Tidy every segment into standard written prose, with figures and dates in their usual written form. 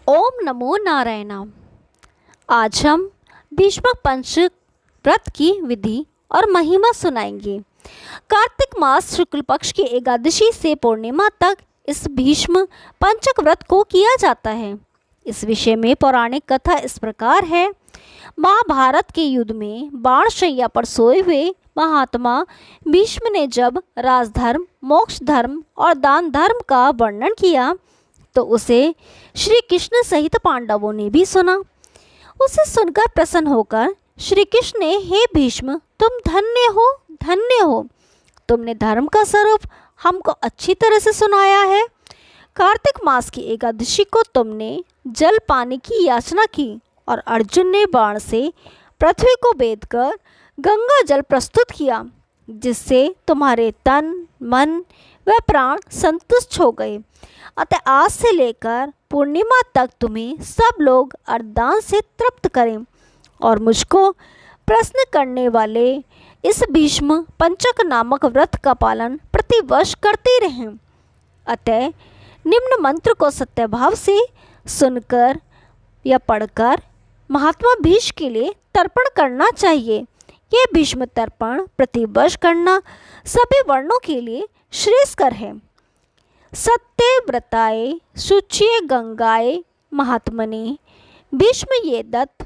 ओम नमो नारायण। आज हम भीष्मक पंच व्रत की विधि और महिमा सुनाएंगे। कार्तिक मास शुक्ल पक्ष की एकादशी से पूर्णिमा तक इस भीष्म पंचक व्रत को किया जाता है। इस विषय में पौराणिक कथा इस प्रकार है। महाभारत के युद्ध में बाणशैया पर सोए हुए महात्मा भीष्म ने जब राजधर्म, मोक्ष धर्म और दान धर्म का वर्णन किया तो उसे श्री कृष्ण सहित पांडवों ने भी सुना। उसे सुनकर प्रसन्न होकर श्री कृष्ण ने, हे भीष्म, तुम धन्य हो। तुमने धर्म का स्वरूप हमको अच्छी तरह से सुनाया है। कार्तिक मास की एकादशी को तुमने जल पाने की याचना की और अर्जुन ने बाण से पृथ्वी को बेधकर गंगा जल प्रस्तुत किया, जिससे तुम्हारे तन, मन व प्राण संतुष्ट हो गए। अतः आज से लेकर पूर्णिमा तक तुम्हें सब लोग अरदान से तृप्त करें और मुझको प्रश्न करने वाले इस भीष्म पंचक नामक व्रत का पालन प्रतिवर्ष करते रहें। अतः निम्न मंत्र को सत्यभाव से सुनकर या पढ़कर महात्मा भीष्म के लिए तर्पण करना चाहिए। यह भीष्म तर्पण प्रतिवर्ष करना सभी वर्णों के लिए श्रेयस्कर है। सत्यव्रताय शुच्ये गंगाय महात्मने भीष्म ये दत्त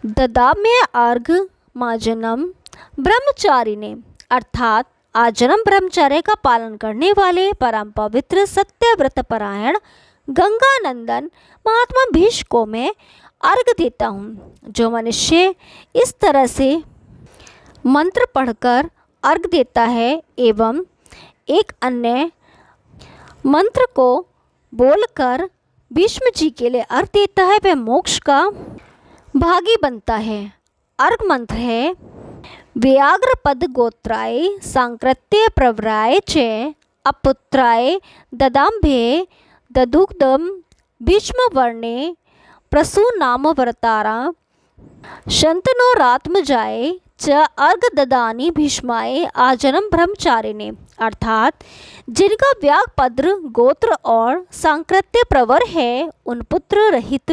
ददाम्य अर्घ माजनम ब्रह्मचारिणे, अर्थात आजन्म ब्रह्मचर्य का पालन करने वाले परम पवित्र सत्यव्रत परायण गंगानंदन महात्मा भीष्म को मैं अर्घ देता हूँ। जो मनुष्य इस तरह से मंत्र पढ़कर अर्घ देता है एवं एक अन्य मंत्र को बोलकर भीष्म जी के लिए अर्घ देता है, वह मोक्ष का भागी बनता है। अर्घ मंत्र है व्याघ्र पद गोत्राय सांकृत्य प्रवराय च अपुत्राय ददाम्भे ददुग्धम भीष्म वर्णे प्रसूनाम व्रतारा शंतनोरात्मजाय च अर्घ ददानी भीष्माय आजन्म ब्रह्मचारिणे, अर्थात जिनका व्याघ्रपद्र गोत्र और सांकृत्य प्रवर है उन पुत्र रहित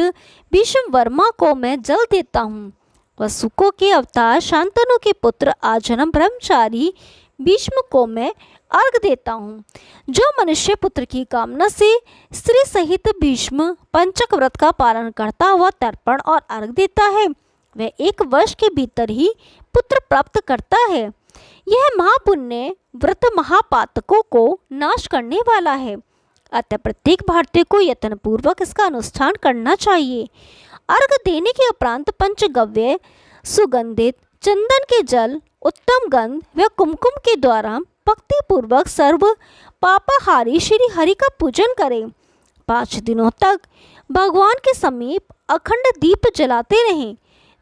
भीष्म वर्मा को मैं जल देता हूँ। वसुकों के अवतार शांतनु के पुत्र आजन्म ब्रह्मचारी भीष्म को मैं अर्घ देता हूँ। जो मनुष्य पुत्र की कामना से स्त्री सहित भीष्म पंचक व्रत का पालन करता हुआ तर्पण और अर्घ देता है वह 1 वर्ष के भीतर ही पुत्र प्राप्त करता है। यह महापुण्य व्रत महापातकों को नाश करने वाला है। अतः प्रत्येक भारतीय को यत्नपूर्वक इसका अनुष्ठान करना चाहिए। अर्घ देने के उपरांत पंचगव्य सुगंधित चंदन के जल, उत्तम गंध व कुमकुम के द्वारा भक्ति पूर्वक सर्व पापाहारी श्री हरि का पूजन करें। 5 दिनों तक भगवान के समीप अखंड दीप जलाते रहें।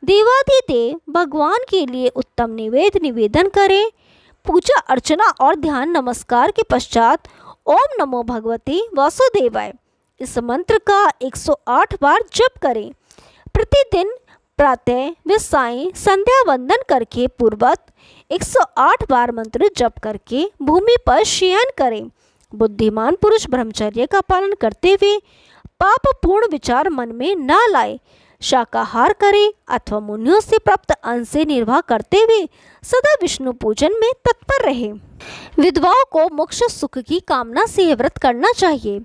देवाधिदेव भगवान के लिए उत्तम निवेदन करें। पूजा अर्चना और ध्यान नमस्कार के पश्चात ओम नमो भगवते वासुदेवाय इस मंत्र का 108 बार जप करें। प्रतिदिन प्रातः व सायं संध्या वंदन करके पूर्वत 108 बार मंत्र जप करके भूमि पर शयन करें। बुद्धिमान पुरुष ब्रह्मचर्य का पालन करते हुए पाप पूर्ण विचार मन में न लाए, शाकाहार करे अथवा मुनियों से प्राप्त अन्न से निर्वाह करते हुए सदा विष्णु पूजन में तत्पर रहे। विधवाओं को मोक्ष सुख की कामना से यह व्रत करना चाहिए।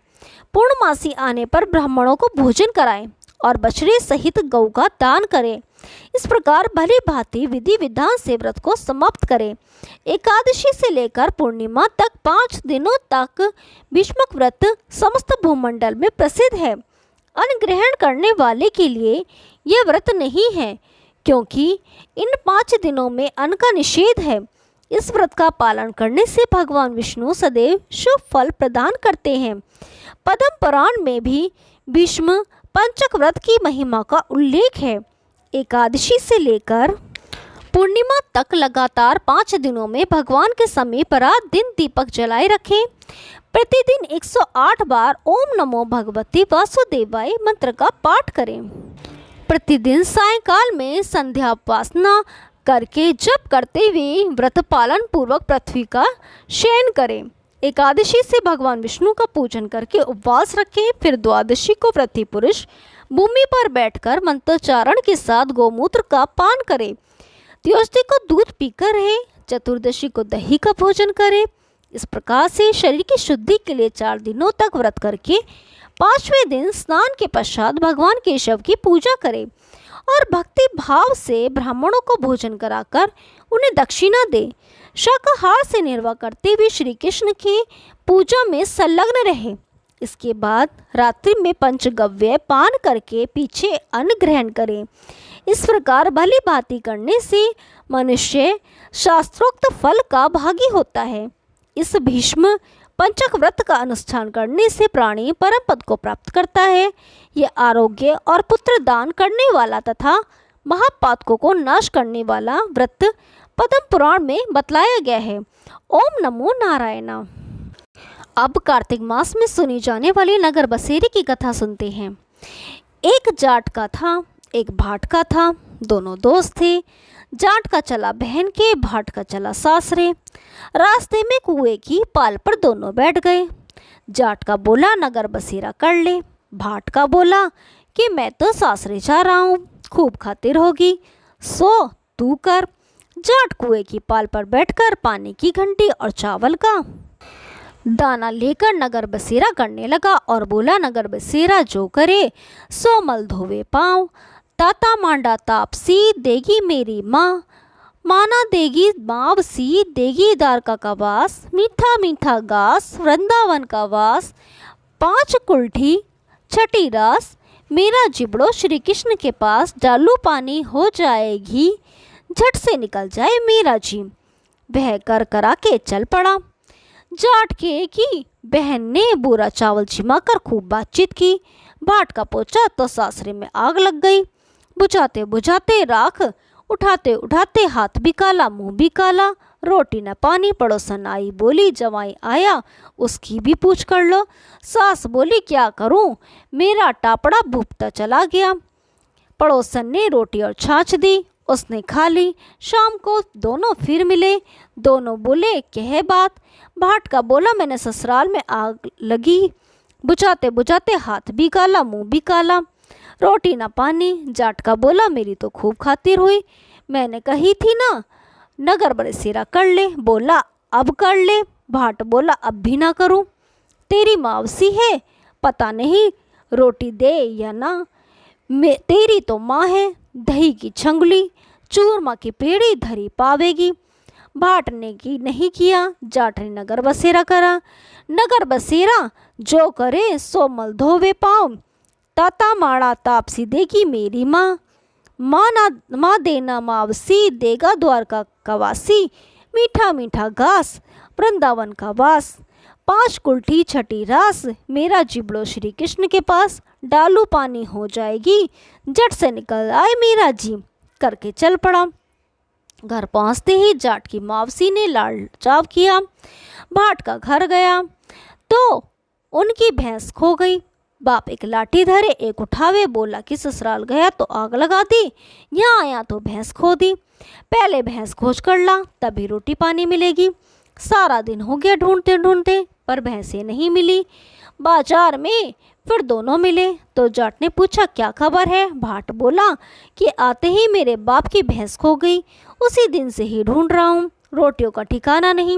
पूर्णमासी आने पर ब्राह्मणों को भोजन कराएं और बछड़े सहित गौ का दान करें। इस प्रकार भली भांति विधि विधान से व्रत को समाप्त करें। एकादशी से लेकर पूर्णिमा तक 5 दिनों तक भीष्मक व्रत समस्त भूमंडल में प्रसिद्ध है। अन्न ग्रहण करने वाले के लिए यह व्रत नहीं है, क्योंकि इन 5 दिनों में अन्न का निषेध है। इस व्रत का पालन करने से भगवान विष्णु सदैव शुभ फल प्रदान करते हैं। पद्म पुराण में भी भीष्म पंचक व्रत की महिमा का उल्लेख है। एकादशी से लेकर पूर्णिमा तक लगातार 5 दिनों में भगवान के समीप रात दिन दीपक जलाए रखें। प्रतिदिन 108 बार ओम नमो भगवते वासुदेवाय मंत्र का पाठ करें। प्रतिदिन सायंकाल में संध्या उपासना करके जप करते हुए व्रत पालन पूर्वक पृथ्वी का शयन करें। एकादशी से भगवान विष्णु का पूजन करके उपवास रखें। फिर द्वादशी को प्रति पुरुष भूमि पर बैठकर मंत्रोच्चारण के साथ गोमूत्र का पान करें। त्रयोदशी को दूध पीकर रहे। चतुर्दशी को दही का भोजन करें। इस प्रकार से शरीर की शुद्धि के लिए 4 दिनों तक व्रत करके 5वें दिन स्नान के पश्चात भगवान केशव की पूजा करें और भक्ति भाव से ब्राह्मणों को भोजन कराकर उन्हें दक्षिणा दें। शाकाहार से निर्वाह करते हुए श्री कृष्ण की पूजा में संलग्न रहे। इसके बाद रात्रि में पंचगव्य पान करके पीछे अन्न ग्रहण करें। इस प्रकार भली भांति करने से मनुष्य शास्त्रोक्त फल का भागी होता है। इस भीष्म पंचक व्रत का अनुष्ठान करने से प्राणी परम पद को प्राप्त करता है। यह आरोग्य और पुत्र दान करने वाला तथा महापातकों को नाश करने वाला व्रत पद्म पुराण में बतलाया गया है। ओम नमो नारायण। अब कार्तिक मास में सुनी जाने वाली नगर बसेरे की कथा सुनते हैं। एक जाट का था, एक भाट का था। दोनों दोस्त थे। जाट का चला बहन के, भाट का चला सासरे। रास्ते में कुएं की पाल पर दोनों बैठ गए। जाट का बोला नगर बसेरा कर ले। भाट का बोला कि मैं तो सासरे जा रहा हूँ, खूब खातिर होगी, सो तू कर। जाट कुएं की पाल पर बैठकर पानी की घंटी और चावल का दाना लेकर नगर बसेरा करने लगा और बोला नगर बसेरा जो करे सो मल धोवे पाँव। ताता मांडा तापसी देगी मेरी माँ, माना देगी मावसी देगी द्वारका का वास। मीठा मीठा घास वृंदावन का वास, 5 कुल्ठी छठी रास। मेरा जिबड़ो श्री कृष्ण के पास, डालू पानी हो जाएगी, झट से निकल जाए मेरा जी। वह कर करा के चल पड़ा। जाट के की बहन ने बुरा चावल छिमाकर खूब बातचीत की। भाट का पोचा तो सासरे में आग लग गई। बुझाते बुझाते राख, उठाते उठाते हाथ भी काला मुंह भी काला। रोटी न पानी, पड़ोसन आई बोली जवाई आया उसकी भी पूछ कर लो। सास बोली क्या करूं, मेरा टापड़ा भूपता चला गया। पड़ोसन ने रोटी और छाछ दी, उसने खा ली। शाम को दोनों फिर मिले। दोनों बोले कह बात। भाट का बोला मैंने ससुराल में आग लगी, बुझाते बुझाते हाथ भी काला मुंह भी काला, रोटी ना पानी। जाट का बोला मेरी तो खूब खातिर हुई, मैंने कही थी ना नगर बसेरा कर ले। बोला अब कर ले। भाट बोला अब भी ना करूं, तेरी मावसी है, पता नहीं रोटी दे या ना। तेरी तो माँ है, दही की छंगली चूरमा की पेड़ी धरी पावेगी। भाट ने की नहीं किया, जाट ने नगर बसेरा करा। नगर बसेरा जो करे सो मल धोवे पाँव। ताता माड़ा तापसी देगी मेरी माँ, माँ देना मावसी देगा द्वारका का वासी। मीठा मीठा घास वृंदावन का वास, 5 कुल्ठी छठी रास। मेरा जिबड़ो श्री कृष्ण के पास, डालू पानी हो जाएगी, झट से निकल आए मेरा जी। करके चल पड़ा। घर पहुंचते ही जाट की मावसी ने लाल चाव किया। भाट का घर गया तो उनकी भैंस खो गई। बाप एक लाठी धरे एक उठावे, बोला कि ससुराल गया तो आग लगा दी, यहाँ आया तो भैंस खो दी। पहले भैंस खोज कर ला तभी रोटी पानी मिलेगी। सारा दिन हो गया ढूंढते ढूंढते पर भैंसें नहीं मिली। बाजार में फिर दोनों मिले तो जाट ने पूछा क्या खबर है। भाट बोला कि आते ही मेरे बाप की भैंस खो गई, उसी दिन से ही ढूंढ रहा हूँ, रोटियों का ठिकाना नहीं।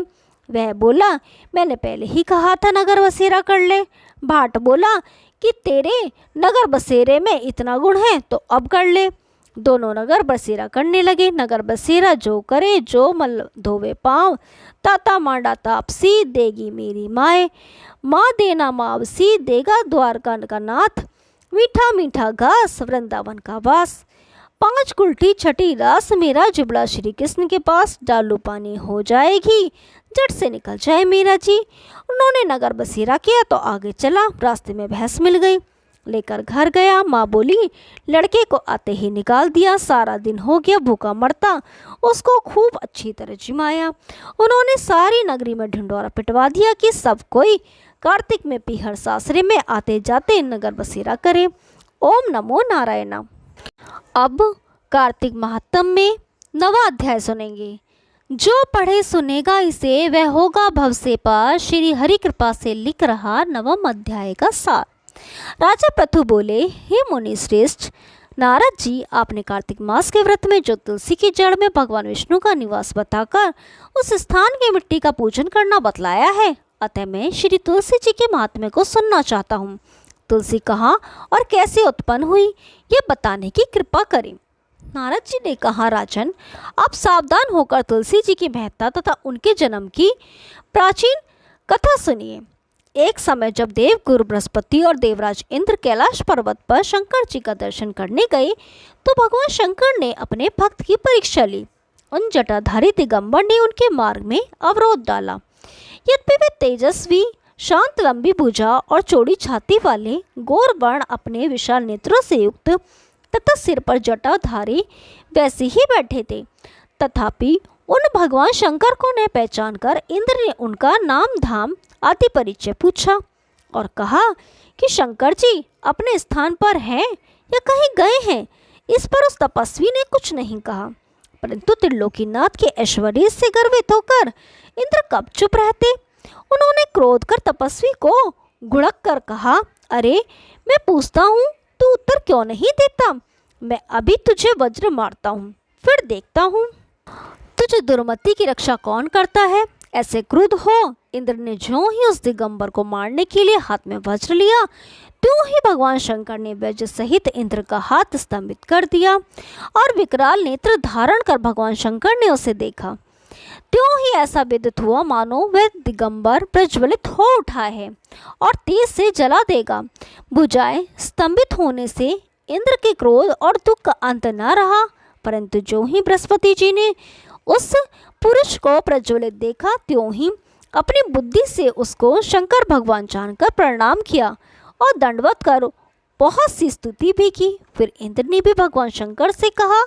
वह बोला मैंने पहले ही कहा था नगर बसेरा कर ले। भाट बोला कि तेरे नगर बसेरे में इतना गुण है तो अब कर ले। दोनों नगर बसेरा करने लगे। नगर बसेरा जो करे जो मल धोवे पाँव। ताता मांडा तापसी देगी मेरी माए, माँ देना मावसी देगा द्वारका का नाथ। मीठा मीठा घास वृंदावन का वास, 5 कुल्ठी छठी रास। मेरा जिबड़ा श्री कृष्ण के पास, डालू पानी हो जाएगी, झट से निकल जाए मेरा जी। उन्होंने नगर बसेरा किया तो आगे चला। रास्ते में भैंस मिल गई, लेकर घर गया। माँ बोली लड़के को आते ही निकाल दिया, सारा दिन हो गया भूखा मरता, उसको खूब अच्छी तरह जिमाया। उन्होंने सारी नगरी में ढिंडोरा पिटवा दिया कि सब कोई कार्तिक में पीहर सासरे में आते जाते नगर बसेरा करे। ओम नमो नारायण। अब कार्तिक महात्म में 9वां अध्याय सुनेंगे। जो पढ़े सुनेगा इसे वह होगा भव से पार। श्री हरि कृपा से लिख रहा नवम अध्याय का सार। राजा पृथु बोले, हे मुनि श्रेष्ठ नारद जी, आपने कार्तिक मास के व्रत में जो तुलसी की जड़ में भगवान विष्णु का निवास बताकर उस स्थान की मिट्टी का पूजन करना बतलाया है, अतः मैं श्री तुलसी जी के महात्म्य को सुनना चाहता हूँ। तुलसी कहाँ और कैसे उत्पन्न हुई, ये बताने की कृपा करें। नारद जी ने कहा, राजन, आप सावधान होकर तुलसी जी की महत्ता तथा उनके जन्म की प्राचीन कथा सुनिए। एक समय जब देव गुरु बृहस्पति और देवराज इंद्र कैलाश पर्वत पर शंकर जी का दर्शन करने गए तो भगवान शंकर ने अपने भक्त की परीक्षा ली। उन जटाधारी दिगंबर ने उनके मार्ग में अवरोध डाला। यद्यपि वे तेजस्वी, शांत, लंबी भुजा और चौड़ी छाती वाले गौर वर्ण अपने विशाल नेत्रों से युक्त तथा सिर पर जटाधारी वैसे ही बैठे थे, तथापि उन भगवान शंकर को न पहचान कर इंद्र ने उनका नाम धाम आदि परिचय पूछा और कहा कि शंकर जी अपने स्थान पर हैं या कहीं गए हैं। इस पर उस तपस्वी ने कुछ नहीं कहा, परंतु त्रिलोकीनाथ के ऐश्वर्य से गर्वित होकर इंद्र कब चुप रहते। उन्होंने क्रोध कर तपस्वी को घुड़क कर कहा, अरे मैं पूछता हूँ, तू उत्तर क्यों नहीं देता? मैं अभी तुझे वज्र मारता हूँ, फिर देखता हूँ तुझे दुर्मति की रक्षा कौन करता है। ऐसे क्रुद्ध हो इंद्र ने ज्यों ही उस दिगंबर को मारने के लिए हाथ में वज्र लिया, त्यों ही भगवान शंकर ने वज्र सहित इंद्र का हाथ स्तंभित कर दिया और विकराल नेत्र धारण कर भगवान शंकर ने उसे देखा। त्यों ही ऐसा विदित हुआ मानो वह दिगंबर प्रज्वलित हो उठा है और तेज से जला देगा। भुजाएं स्तंभित होने से इंद्र के क्रोध और दुख का अंत न रहा, परंतु जो ही बृहस्पति जी ने उस पुरुष को प्रज्वलित देखा, त्यों ही अपनी बुद्धि से उसको शंकर भगवान जानकर प्रणाम किया और दंडवत कर बहुत सी स्तुति भी की। फिर इंद्र ने भी भगवान शंकर से कहा,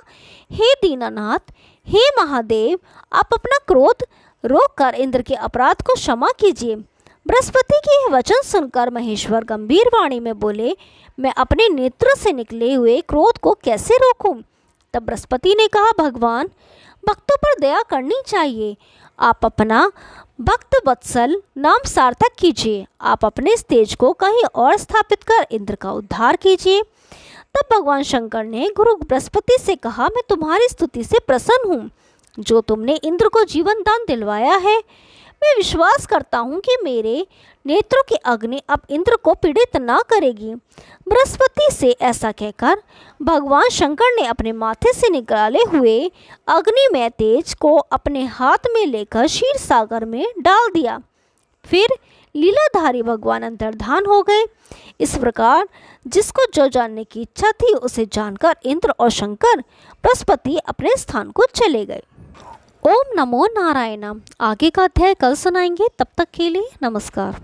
हे दीनानाथ, हे महादेव, आप अपना क्रोध रोक कर इंद्र के अपराध को क्षमा कीजिए। बृहस्पति के यह वचन सुनकर महेश्वर गंभीर वाणी में बोले, मैं अपने नेत्र से निकले हुए क्रोध को कैसे रोकूं? तब बृहस्पति ने कहा, भगवान, भक्तों पर दया करनी चाहिए। आप अपना भक्त वत्सल नाम सार्थक कीजिए। आप अपने इस तेज को कहीं और स्थापित कर इंद्र का उद्धार कीजिए। तब भगवान शंकर ने गुरु बृहस्पति से कहा, मैं तुम्हारी स्तुति से प्रसन्न हूँ, जो तुमने इंद्र को जीवन दान दिलवाया है। मैं विश्वास करता हूँ कि मेरे नेत्रों की अग्नि अब इंद्र को पीड़ित ना करेगी। बृहस्पति से ऐसा कहकर भगवान शंकर ने अपने माथे से निकाले हुए अग्निमय तेज को अपने हाथ में लेकर क्षीर सागर में डाल दिया। फिर लीलाधारी भगवान अंतर्धान हो गए। इस प्रकार जिसको जो जानने की इच्छा थी उसे जानकर इंद्र और शंकर बृहस्पति अपने स्थान को चले गए। ओम नमो नारायण। आगे का अध्याय कल सुनाएंगे, तब तक के लिए नमस्कार।